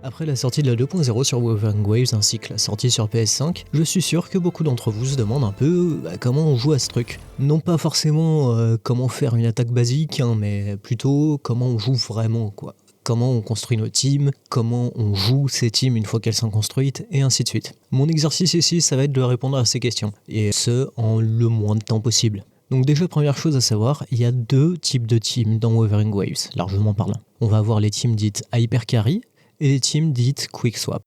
Après la sortie de la 2.0 sur Wuthering Waves ainsi que la sortie sur PS5, je suis sûr que beaucoup d'entre vous se demandent un peu comment on joue à ce truc. Non pas forcément comment faire une attaque basique, mais plutôt comment on joue vraiment, quoi. Comment on construit nos teams, comment on joue ces teams une fois qu'elles sont construites, et ainsi de suite. Mon exercice ici, ça va être de répondre à ces questions, et ce, en le moins de temps possible. Donc déjà, première chose à savoir, il y a deux types de teams dans Wuthering Waves, largement parlant. On va avoir les teams dites Hyper Carry, et les teams dites Quick Swap.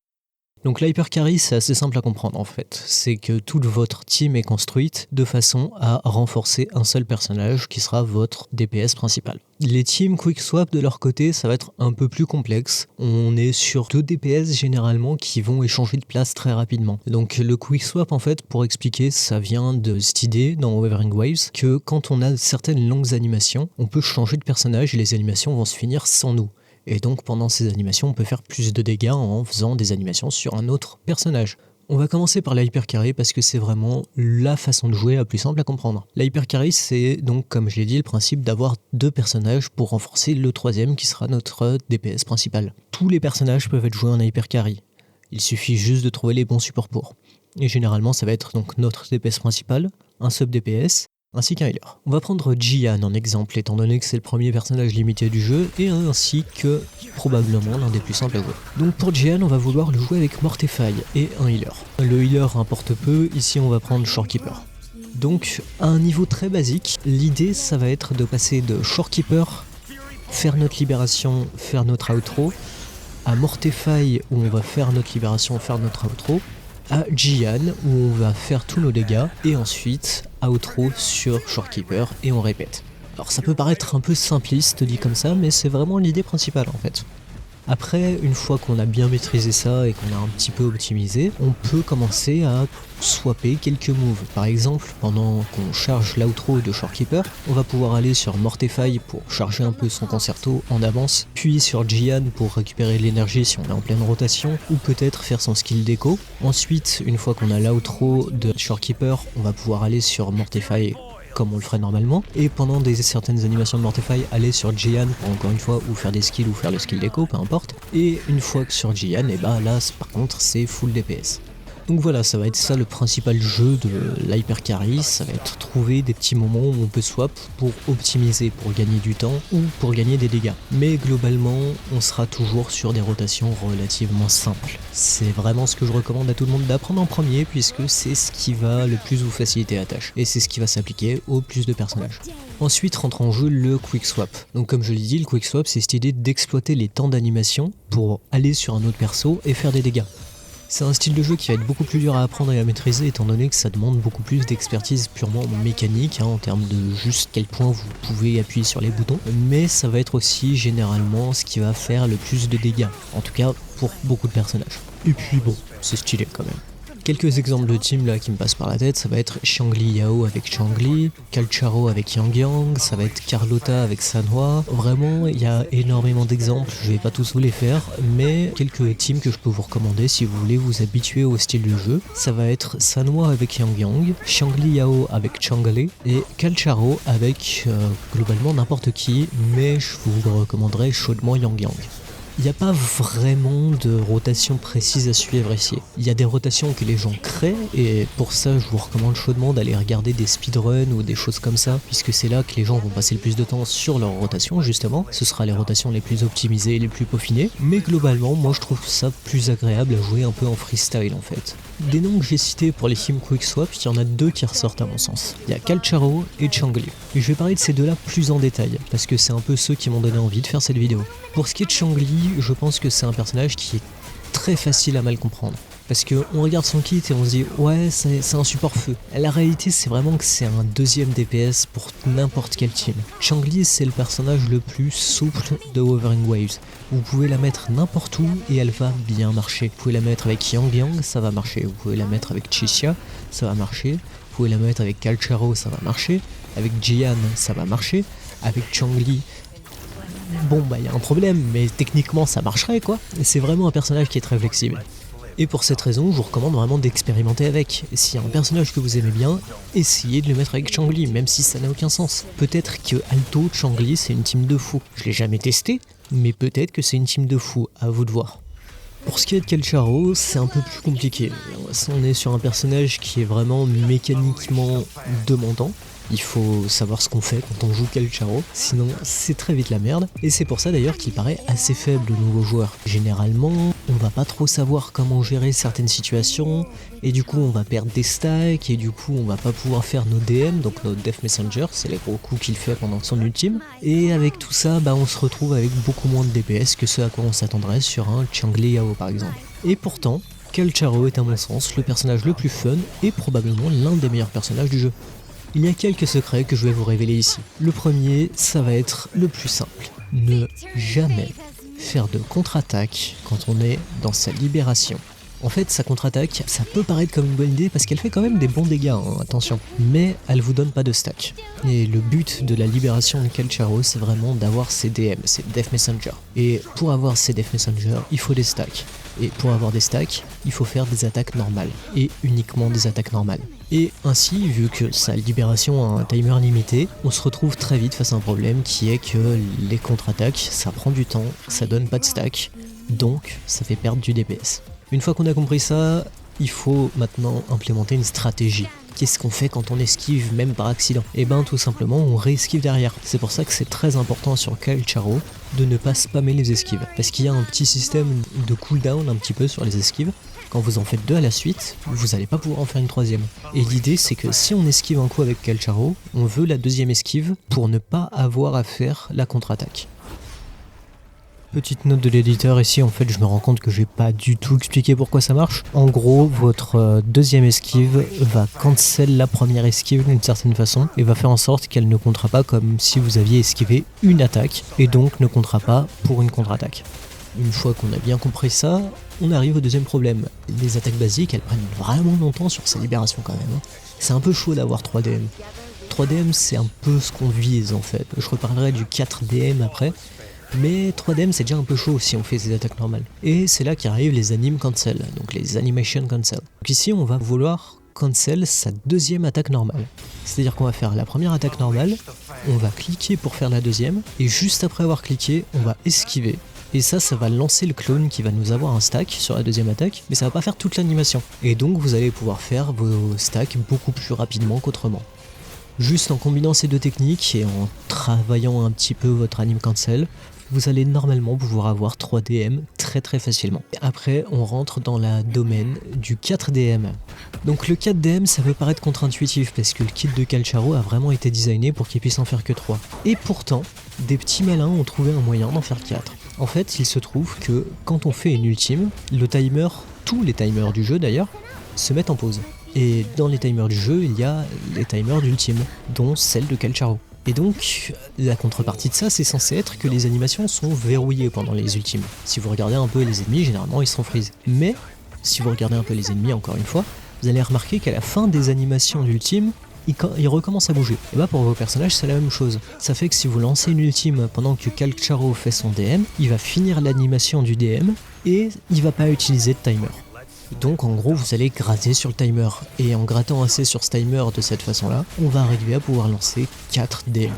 Donc l'Hyper Carry, c'est assez simple à comprendre en fait. C'est que toute votre team est construite de façon à renforcer un seul personnage qui sera votre DPS principal. Les teams Quick Swap de leur côté, ça va être un peu plus complexe. On est sur deux DPS généralement qui vont échanger de place très rapidement. Donc le Quick Swap en fait, pour expliquer, ça vient de cette idée dans Wuthering Waves que quand on a certaines longues animations, on peut changer de personnage et les animations vont se finir sans nous. Et donc pendant ces animations, on peut faire plus de dégâts en faisant des animations sur un autre personnage. On va commencer par l'Hyper Carry parce que c'est vraiment la façon de jouer la plus simple à comprendre. L'Hyper Carry, c'est donc, comme je l'ai dit, le principe d'avoir deux personnages pour renforcer le troisième qui sera notre DPS principal. Tous les personnages peuvent être joués en Hyper Carry. Il suffit juste de trouver les bons supports pour. Et généralement, ça va être donc notre DPS principal, un sub DPS, ainsi qu'un healer. On va prendre Jian en exemple, étant donné que c'est le premier personnage limité du jeu, et ainsi que probablement l'un des plus simples à jouer. Donc pour Jian, on va vouloir le jouer avec Mortify et un healer. Le healer importe peu, ici on va prendre Shorekeeper. Donc à un niveau très basique, l'idée ça va être de passer de Shorekeeper, faire notre libération, faire notre outro, à Mortify où on va faire notre libération, faire notre outro, à Jian où on va faire tous nos dégâts et ensuite outro sur Shorekeeper et on répète. Alors ça peut paraître un peu simpliste dit comme ça, mais c'est vraiment l'idée principale en fait. Après, une fois qu'on a bien maîtrisé ça et qu'on a un petit peu optimisé, on peut commencer à swapper quelques moves. Par exemple, pendant qu'on charge l'outro de Shorekeeper, on va pouvoir aller sur Mortify pour charger un peu son concerto en avance, puis sur Jian pour récupérer de l'énergie si on est en pleine rotation, ou peut-être faire son skill déco. Ensuite, une fois qu'on a l'outro de Shorekeeper, on va pouvoir aller sur Mortify comme on le ferait normalement, et pendant certaines animations de Mortify, aller sur Jian pour encore une fois ou faire des skills ou faire le skill déco, peu importe, et une fois que sur Jian, et bah là par contre c'est full DPS. Donc voilà, ça va être ça le principal jeu de l'Hyper Carry, ça va être trouver des petits moments où on peut swap pour optimiser, pour gagner du temps ou pour gagner des dégâts. Mais globalement, on sera toujours sur des rotations relativement simples. C'est vraiment ce que je recommande à tout le monde d'apprendre en premier puisque c'est ce qui va le plus vous faciliter la tâche et c'est ce qui va s'appliquer au plus de personnages. Ensuite rentre en jeu le Quick Swap. Donc comme je l'ai dit, le Quick Swap c'est cette idée d'exploiter les temps d'animation pour aller sur un autre perso et faire des dégâts. C'est un style de jeu qui va être beaucoup plus dur à apprendre et à maîtriser étant donné que ça demande beaucoup plus d'expertise purement mécanique en termes de juste quel point vous pouvez appuyer sur les boutons, mais ça va être aussi généralement ce qui va faire le plus de dégâts, en tout cas pour beaucoup de personnages. Et puis bon, c'est stylé quand même. Quelques exemples de teams là qui me passent par la tête, ça va être Xiangli Yao avec Changli, Calcharo avec Yang Yang, ça va être Carlotta avec Sanhua. Vraiment, il y a énormément d'exemples, je vais pas tous vous les faire, mais quelques teams que je peux vous recommander si vous voulez vous habituer au style de jeu. Ça va être Sanhua avec Yang Yang, Xiangli Yao avec Changli et Calcharo avec globalement n'importe qui, mais je vous recommanderais chaudement Yang Yang. Il n'y a pas vraiment de rotation précise à suivre ici. Il y a des rotations que les gens créent et pour ça je vous recommande chaudement d'aller regarder des speedruns ou des choses comme ça puisque c'est là que les gens vont passer le plus de temps sur leurs rotations justement. Ce sera les rotations les plus optimisées, les plus peaufinées. Mais globalement moi je trouve ça plus agréable à jouer un peu en freestyle en fait. Des noms que j'ai cités pour les teams Quick Swap, il y en a deux qui ressortent à mon sens. Il y a Calcharo et Changli. Et je vais parler de ces deux-là plus en détail, parce que c'est un peu ceux qui m'ont donné envie de faire cette vidéo. Pour ce qui est de Changli, je pense que c'est un personnage qui est très facile à mal comprendre. Parce qu'on regarde son kit et on se dit ouais c'est un support feu. La réalité c'est vraiment que c'est un deuxième DPS pour n'importe quel team. Changli c'est le personnage le plus souple de Wuthering Waves. Vous pouvez la mettre n'importe où et elle va bien marcher. Vous pouvez la mettre avec Yang Yang, ça va marcher. Vous pouvez la mettre avec Chixia, ça va marcher. Vous pouvez la mettre avec Calcharo, ça va marcher. Avec Jian, ça va marcher. Avec Changli, bon bah il y a un problème, mais techniquement ça marcherait quoi. C'est vraiment un personnage qui est très flexible. Et pour cette raison, je vous recommande vraiment d'expérimenter avec. S'il y a un personnage que vous aimez bien, essayez de le mettre avec Changli, même si ça n'a aucun sens. Peut-être que Alto Changli c'est une team de fou. Je l'ai jamais testé, mais peut-être que c'est une team de fou, à vous de voir. Pour ce qui est de Kelcharo, c'est un peu plus compliqué. On est sur un personnage qui est vraiment mécaniquement demandant. Il faut savoir ce qu'on fait quand on joue Kelcharo, sinon c'est très vite la merde. Et c'est pour ça d'ailleurs qu'il paraît assez faible aux nouveaux joueurs. Généralement, on va pas trop savoir comment gérer certaines situations, et du coup on va perdre des stacks, et du coup on va pas pouvoir faire nos DM, donc nos Death Messenger, c'est les gros coups qu'il fait pendant son ultime. Et avec tout ça, on se retrouve avec beaucoup moins de DPS que ce à quoi on s'attendrait sur un Qiangli Yao par exemple. Et pourtant, Kelcharo est à mon sens le personnage le plus fun et probablement l'un des meilleurs personnages du jeu. Il y a quelques secrets que je vais vous révéler ici. Le premier, ça va être le plus simple. Ne jamais faire de contre-attaque quand on est dans sa libération. En fait, sa contre-attaque, ça peut paraître comme une bonne idée parce qu'elle fait quand même des bons dégâts, attention. Mais elle vous donne pas de stack. Et le but de la libération de Kelcharo, c'est vraiment d'avoir ses DM, ses Death Messenger. Et pour avoir ces Death Messenger, il faut des stacks. Et pour avoir des stacks, il faut faire des attaques normales. Et uniquement des attaques normales. Et ainsi, vu que sa libération a un timer limité, on se retrouve très vite face à un problème qui est que les contre-attaques, ça prend du temps, ça donne pas de stack, donc ça fait perdre du DPS. Une fois qu'on a compris ça, il faut maintenant implémenter une stratégie. Qu'est-ce qu'on fait quand on esquive même par accident? Et tout simplement on réesquive derrière. C'est pour ça que c'est très important sur Kelcharo de ne pas spammer les esquives. Parce qu'il y a un petit système de cooldown un petit peu sur les esquives. Quand vous en faites 2 à la suite, vous n'allez pas pouvoir en faire une troisième. Et l'idée c'est que si on esquive un coup avec Kelcharo, on veut la deuxième esquive pour ne pas avoir à faire la contre-attaque. Petite note de l'éditeur ici, en fait je me rends compte que j'ai pas du tout expliqué pourquoi ça marche. En gros, votre deuxième esquive va cancel la première esquive d'une certaine façon et va faire en sorte qu'elle ne comptera pas comme si vous aviez esquivé une attaque et donc ne comptera pas pour une contre-attaque. Une fois qu'on a bien compris ça, on arrive au deuxième problème. Les attaques basiques, elles prennent vraiment longtemps sur sa libération quand même. C'est un peu chaud d'avoir 3 DM. 3 DM c'est un peu ce qu'on vise en fait. Je reparlerai du 4 DM après. Mais 3DM c'est déjà un peu chaud si on fait des attaques normales. Et c'est là qu'arrivent les anim cancel, donc les animation cancel. Donc ici on va vouloir cancel sa deuxième attaque normale. C'est-à-dire qu'on va faire la première attaque normale, on va cliquer pour faire la deuxième, et juste après avoir cliqué, on va esquiver. Et ça va lancer le clone qui va nous avoir un stack sur la deuxième attaque, mais ça va pas faire toute l'animation. Et donc vous allez pouvoir faire vos stacks beaucoup plus rapidement qu'autrement. Juste en combinant ces deux techniques et en travaillant un petit peu votre anim cancel, vous allez normalement pouvoir avoir 3 DM très facilement. Après, on rentre dans la domaine du 4DM. Donc le 4DM, ça peut paraître contre-intuitif parce que le kit de Kelcharo a vraiment été designé pour qu'il puisse en faire que 3. Et pourtant, des petits malins ont trouvé un moyen d'en faire 4. En fait, il se trouve que quand on fait une ultime, le timer, tous les timers du jeu d'ailleurs, se mettent en pause. Et dans les timers du jeu, il y a les timers d'ultime, dont celle de Kelcharo. Et donc, la contrepartie de ça, c'est censé être que les animations sont verrouillées pendant les ultimes. Si vous regardez un peu les ennemis, généralement ils sont freeze. Mais, si vous regardez un peu les ennemis encore une fois, vous allez remarquer qu'à la fin des animations d'ultime, ils recommencent à bouger. Et pour vos personnages, c'est la même chose. Ça fait que si vous lancez une ultime pendant que Kelcharo fait son DM, il va finir l'animation du DM et il va pas utiliser de timer. Donc en gros vous allez gratter sur le timer, et en grattant assez sur ce timer de cette façon là, on va arriver à pouvoir lancer 4 DM.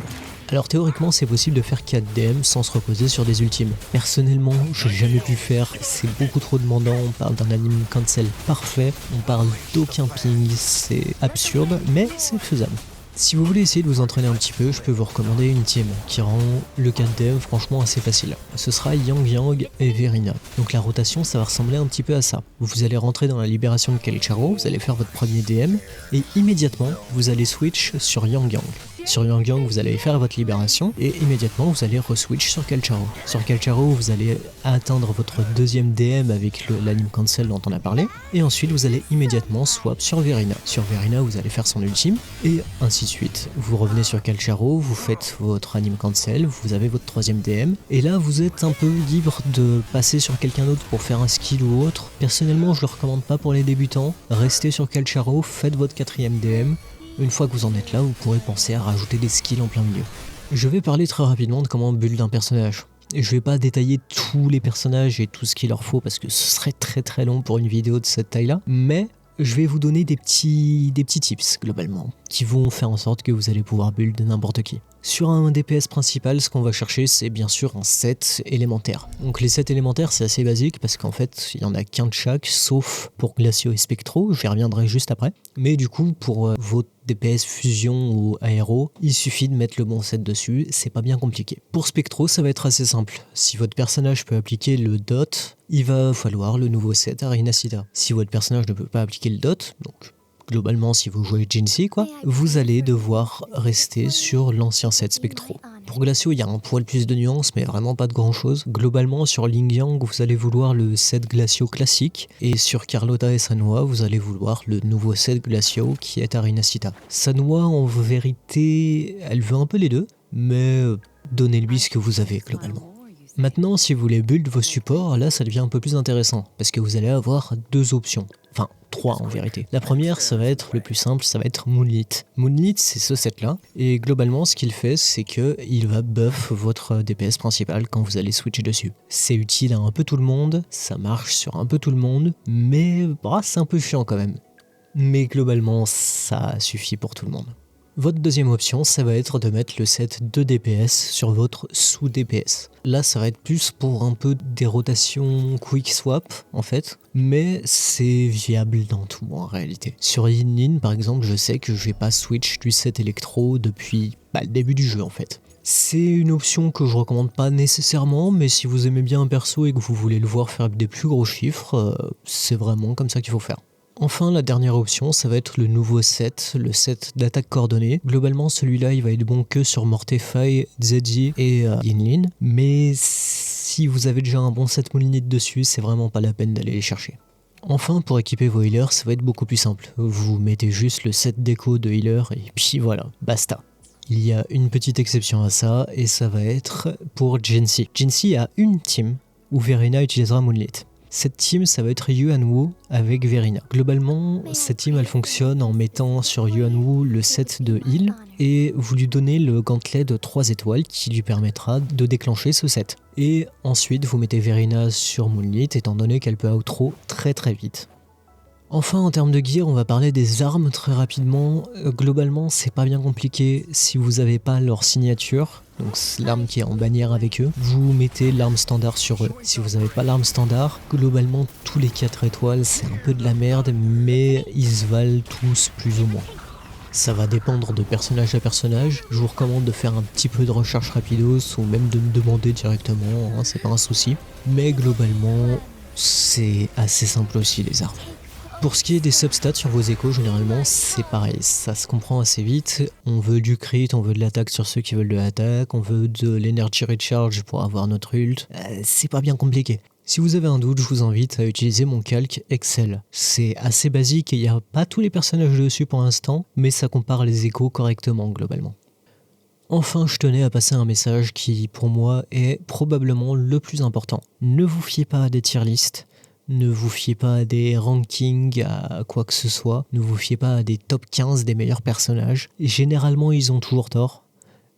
Alors théoriquement c'est possible de faire 4 DM sans se reposer sur des ultimes. Personnellement j'ai jamais pu le faire, c'est beaucoup trop demandant, on parle d'un anim cancel parfait, on parle d'aucun ping, c'est absurde mais c'est faisable. Si vous voulez essayer de vous entraîner un petit peu, je peux vous recommander une team qui rend le 4DM franchement assez facile. Ce sera Yang Yang et Verina. Donc la rotation, ça va ressembler un petit peu à ça. Vous allez rentrer dans la libération de Kelcharo, vous allez faire votre premier DM, et immédiatement, vous allez switch sur Yang Yang. Sur Yang Yang, vous allez faire votre libération, et immédiatement, vous allez re-switch sur Kelcharo. Sur Kelcharo, vous allez atteindre votre deuxième DM avec l'anim cancel dont on a parlé, et ensuite, vous allez immédiatement swap sur Verina. Sur Verina, vous allez faire son ultime, et ainsi de suite. Vous revenez sur Kelcharo, vous faites votre anim cancel, vous avez votre troisième DM, et là, vous êtes un peu libre de passer sur quelqu'un d'autre pour faire un skill ou autre. Personnellement, je le recommande pas pour les débutants. Restez sur Kelcharo, faites votre quatrième DM. Une fois que vous en êtes là, vous pourrez penser à rajouter des skills en plein milieu. Je vais parler très rapidement de comment build un personnage. Et je vais pas détailler tous les personnages et tout ce qu'il leur faut parce que ce serait très long pour une vidéo de cette taille-là. Mais je vais vous donner des petits tips globalement qui vont faire en sorte que vous allez pouvoir build n'importe qui. Sur un DPS principal, ce qu'on va chercher, c'est bien sûr un set élémentaire. Donc les sets élémentaires, c'est assez basique parce qu'en fait, il n'y en a qu'un de chaque, sauf pour Glacio et Spectro, j'y reviendrai juste après. Mais du coup, pour vos DPS fusion ou aéro, il suffit de mettre le bon set dessus, c'est pas bien compliqué. Pour Spectro, ça va être assez simple. Si votre personnage peut appliquer le dot, il va falloir le nouveau set Arena Sita. Si votre personnage ne peut pas appliquer le dot, donc globalement, si vous jouez Jinxie, vous allez devoir rester sur l'ancien set Spectro. Pour Glacio, il y a un poil plus de nuances, mais vraiment pas de grand chose. Globalement, sur Ling Yang, vous allez vouloir le set Glacio classique, et sur Carlotta et Sanhua, vous allez vouloir le nouveau set Glacio qui est Arena Sita. Sanhua, en vérité, elle veut un peu les deux, mais donnez-lui ce que vous avez globalement. Maintenant, si vous voulez build vos supports, là ça devient un peu plus intéressant, parce que vous allez avoir deux options. Enfin, 3 en vérité. La première, ça va être le plus simple, ça va être Moonlit. Moonlit, c'est ce set-là, et globalement, ce qu'il fait, c'est qu'il va buff votre DPS principal quand vous allez switcher dessus. C'est utile à un peu tout le monde, ça marche sur un peu tout le monde, mais c'est un peu chiant quand même. Mais globalement, ça suffit pour tout le monde. Votre deuxième option, ça va être de mettre le set de DPS sur votre sous-DPS. Là, ça va être plus pour un peu des rotations quick swap, en fait, mais c'est viable dans tout en réalité. Sur Yin, par exemple, je sais que je vais pas switch du set électro depuis le début du jeu, en fait. C'est une option que je recommande pas nécessairement, mais si vous aimez bien un perso et que vous voulez le voir faire des plus gros chiffres, c'est vraiment comme ça qu'il faut faire. Enfin, la dernière option, ça va être le nouveau set, le set d'attaque coordonnée. Globalement, celui-là, il va être bon que sur Mortify, Zedgy et Yinlin. Mais si vous avez déjà un bon set Moulinite dessus, c'est vraiment pas la peine d'aller les chercher. Enfin, pour équiper vos healers, ça va être beaucoup plus simple. Vous mettez juste le set déco de healer et puis voilà, basta. Il y a une petite exception à ça, et ça va être pour Jinxie. Jinxie a une team où Verina utilisera Moonlit. Cette team, ça va être Yuanwu avec Verina. Globalement, cette team, elle fonctionne en mettant sur Yuanwu le set de heal et vous lui donnez le gantelet de 3 étoiles qui lui permettra de déclencher ce set. Et ensuite, vous mettez Verina sur Moonlit étant donné qu'elle peut outro très très vite. Enfin, en termes de gear, on va parler des armes très rapidement. Globalement, c'est pas bien compliqué si vous n'avez pas leur signature. Donc l'arme qui est en bannière avec eux, vous mettez l'arme standard sur eux. Si vous n'avez pas l'arme standard, globalement tous les 4 étoiles c'est un peu de la merde, mais ils se valent tous plus ou moins. Ça va dépendre de personnage à personnage, je vous recommande de faire un petit peu de recherche rapidos ou même de me demander directement, c'est pas un souci. Mais globalement, c'est assez simple aussi les armes. Pour ce qui est des substats sur vos échos, généralement c'est pareil, ça se comprend assez vite. On veut du crit, on veut de l'attaque sur ceux qui veulent de l'attaque, on veut de l'energy recharge pour avoir notre ult. C'est pas bien compliqué. Si vous avez un doute, je vous invite à utiliser mon calque Excel. C'est assez basique et il n'y a pas tous les personnages dessus pour l'instant, mais ça compare les échos correctement globalement. Enfin, je tenais à passer un message qui, pour moi, est probablement le plus important. Ne vous fiez pas à des tier lists. Ne vous fiez pas à des rankings, à quoi que ce soit. Ne vous fiez pas à des top 15 des meilleurs personnages. Et généralement, ils ont toujours tort.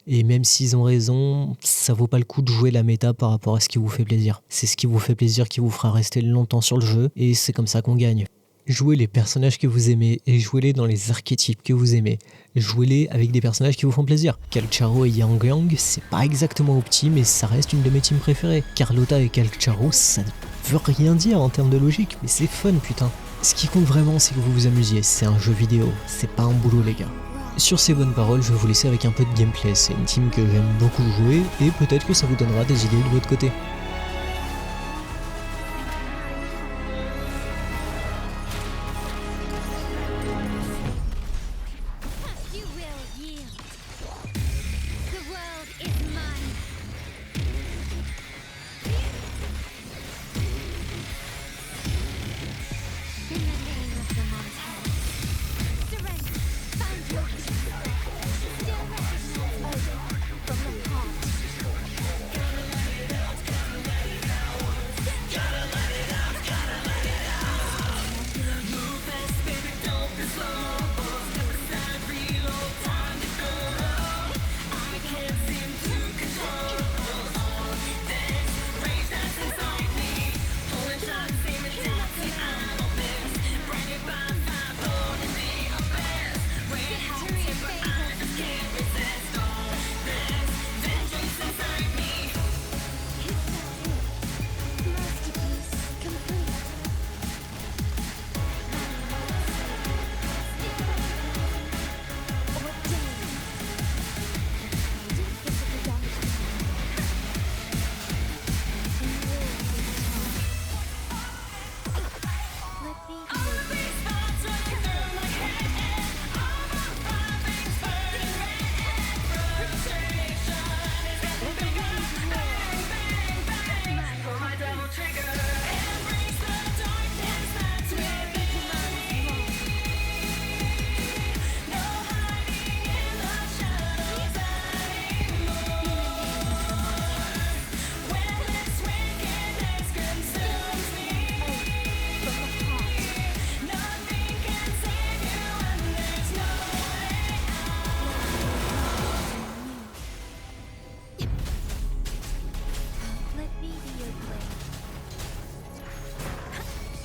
Et même s'ils ont raison, ça vaut pas le coup de jouer la méta par rapport à ce qui vous fait plaisir. C'est ce qui vous fait plaisir qui vous fera rester longtemps sur le jeu, et c'est comme ça qu'on gagne. Jouez les personnages que vous aimez, et jouez-les dans les archétypes que vous aimez. Jouez-les avec des personnages qui vous font plaisir. Kalcharo et Yang Yang, c'est pas exactement opti, mais ça reste une de mes teams préférées. Carlotta et Kalcharo, ça veut rien dire en termes de logique, mais c'est fun putain. Ce qui compte vraiment, c'est que vous vous amusiez, c'est un jeu vidéo, c'est pas un boulot les gars. Sur ces bonnes paroles, je vais vous laisser avec un peu de gameplay, c'est une team que j'aime beaucoup jouer, et peut-être que ça vous donnera des idées de votre côté.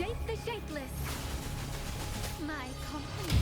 shape the shapeless. My company